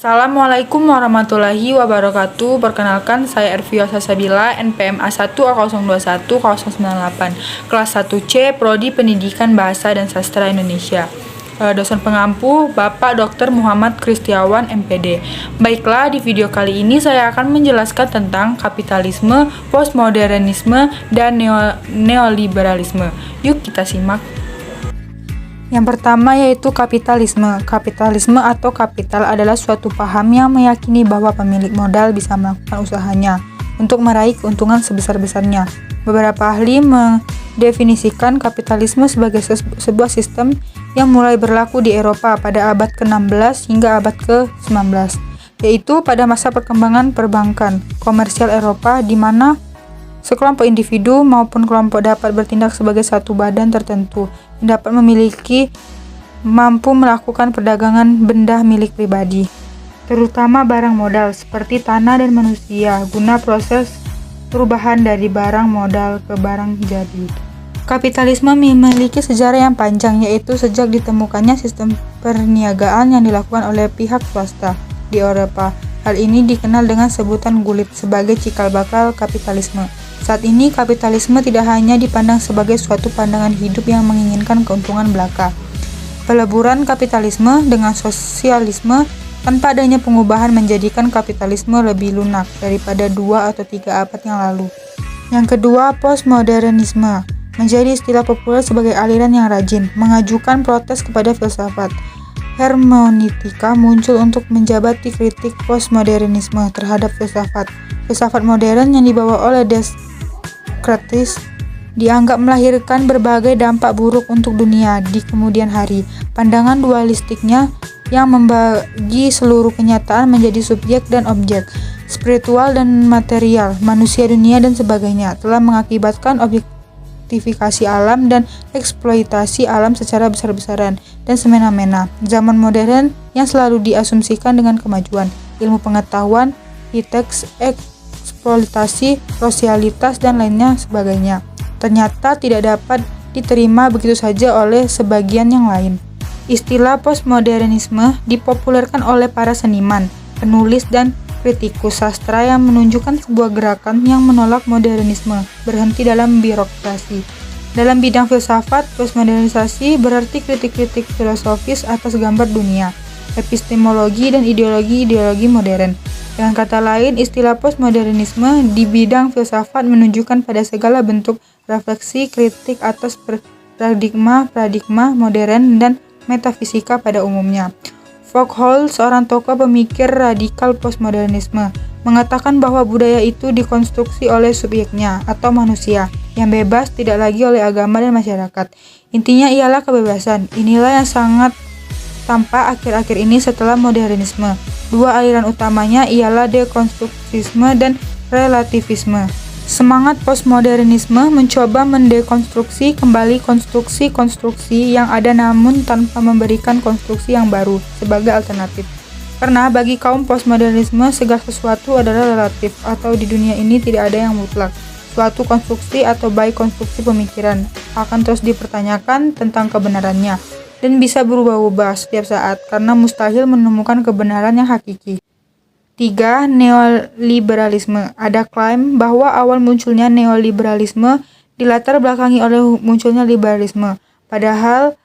Assalamualaikum warahmatullahi wabarakatuh. Perkenalkan, saya Ervio Sasabila, NPM A1A021-098, kelas 1C, Prodi Pendidikan Bahasa dan Sastra Indonesia. Dosen pengampu, Bapak Dr. Muhammad Kristiawan, MPD. Baiklah, di video kali ini saya akan menjelaskan tentang kapitalisme, postmodernisme, dan neoliberalisme. Yuk kita simak. Yang pertama yaitu kapitalisme. Kapitalisme atau kapital adalah suatu paham yang meyakini bahwa pemilik modal bisa melakukan usahanya untuk meraih keuntungan sebesar-besarnya. Beberapa ahli mendefinisikan kapitalisme sebagai sebuah sistem yang mulai berlaku di Eropa pada abad ke-16 hingga abad ke-19, yaitu pada masa perkembangan perbankan komersial Eropa di mana sekelompok individu maupun kelompok dapat bertindak sebagai satu badan tertentu yang dapat mampu melakukan perdagangan benda milik pribadi, terutama barang modal seperti tanah dan manusia, guna proses perubahan dari barang modal ke barang jadi. Kapitalisme memiliki sejarah yang panjang, yaitu sejak ditemukannya sistem perniagaan yang dilakukan oleh pihak swasta di Eropa. Hal ini dikenal dengan sebutan Gulit sebagai cikal bakal kapitalisme. Saat ini, kapitalisme tidak hanya dipandang sebagai suatu pandangan hidup yang menginginkan keuntungan belaka. Peleburan kapitalisme dengan sosialisme tanpa adanya pengubahan menjadikan kapitalisme lebih lunak daripada 2 atau 3 abad yang lalu. Yang kedua, postmodernisme menjadi istilah populer sebagai aliran yang rajin mengajukan protes kepada filsafat. Hermeneutika muncul untuk menjabati kritik postmodernisme terhadap filsafat. Filsafat modern yang dibawa oleh Descartes dianggap melahirkan berbagai dampak buruk untuk dunia di kemudian hari. Pandangan dualistiknya yang membagi seluruh kenyataan menjadi subjek dan objek, spiritual dan material, manusia, dunia, dan sebagainya, telah mengakibatkan objektifikasi alam dan eksploitasi alam secara besar-besaran dan semena-mena. Zaman modern yang selalu diasumsikan dengan kemajuan ilmu pengetahuan, hiteks, eksploitasi, sosialitas, dan lainnya sebagainya, ternyata tidak dapat diterima begitu saja oleh sebagian yang lain. Istilah postmodernisme dipopulerkan oleh para seniman, penulis, dan kritikus sastra yang menunjukkan sebuah gerakan yang menolak modernisme berhenti dalam birokrasi. Dalam bidang filsafat, postmodernisasi berarti kritik-kritik filosofis atas gambar dunia, epistemologi, dan ideologi-ideologi modern. Dengan kata lain, istilah postmodernisme di bidang filsafat menunjukkan pada segala bentuk refleksi kritik atas paradigma modern dan metafisika pada umumnya. Foucault, seorang tokoh pemikir radikal postmodernisme, mengatakan bahwa budaya itu dikonstruksi oleh subjeknya atau manusia yang bebas, tidak lagi oleh agama dan masyarakat. Intinya ialah kebebasan. Inilah yang sangat tampak akhir-akhir ini setelah modernisme. Dua aliran utamanya ialah dekonstruksisme dan relativisme. Semangat postmodernisme mencoba mendekonstruksi kembali konstruksi-konstruksi yang ada namun tanpa memberikan konstruksi yang baru sebagai alternatif. Karena bagi kaum postmodernisme segala sesuatu adalah relatif atau di dunia ini tidak ada yang mutlak. Suatu konstruksi atau baik konstruksi pemikiran akan terus dipertanyakan tentang kebenarannya dan bisa berubah-ubah setiap saat karena mustahil menemukan kebenaran yang hakiki. 3. Neoliberalisme. Ada klaim bahwa awal munculnya neoliberalisme dilatar belakangi oleh munculnya liberalisme. Padahal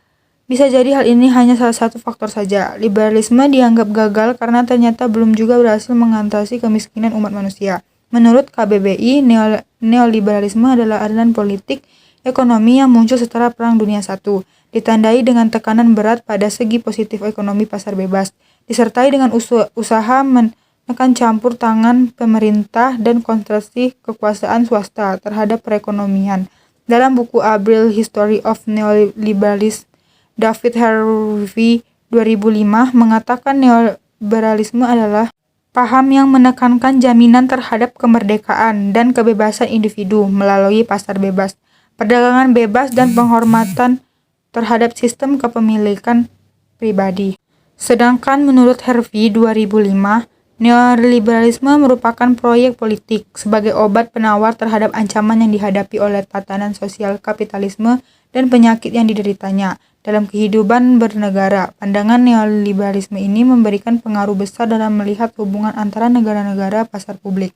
bisa jadi hal ini hanya salah satu faktor saja. Liberalisme dianggap gagal karena ternyata belum juga berhasil mengatasi kemiskinan umat manusia. Menurut KBBI, neoliberalisme adalah aliran politik ekonomi yang muncul setelah Perang Dunia I, ditandai dengan tekanan berat pada segi positif ekonomi pasar bebas, disertai dengan usaha menekan campur tangan pemerintah dan konstruksi kekuasaan swasta terhadap perekonomian. Dalam buku A Brief History of Neoliberalism, David Harvey 2005 mengatakan neoliberalisme adalah paham yang menekankan jaminan terhadap kemerdekaan dan kebebasan individu melalui pasar bebas, perdagangan bebas, dan penghormatan terhadap sistem kepemilikan pribadi. Sedangkan menurut Harvey 2005, neoliberalisme merupakan proyek politik sebagai obat penawar terhadap ancaman yang dihadapi oleh tatanan sosial kapitalisme dan penyakit yang dideritanya. dalam kehidupan bernegara. Pandangan neoliberalisme ini memberikan pengaruh besar dalam melihat hubungan antara negara-negara pasar publik.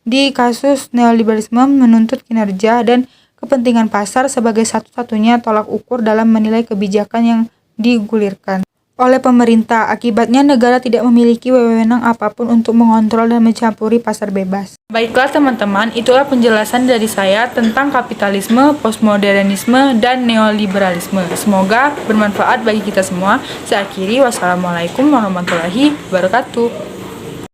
Di kasus neoliberalisme menuntut kinerja dan kepentingan pasar sebagai satu-satunya tolak ukur dalam menilai kebijakan yang digulirkan oleh pemerintah. Akibatnya negara tidak memiliki wewenang apapun untuk mengontrol dan mencampuri pasar bebas. Baiklah teman-teman, itulah penjelasan dari saya tentang kapitalisme, postmodernisme, dan neoliberalisme. Semoga bermanfaat bagi kita semua. Saya akhiri, wassalamualaikum warahmatullahi wabarakatuh.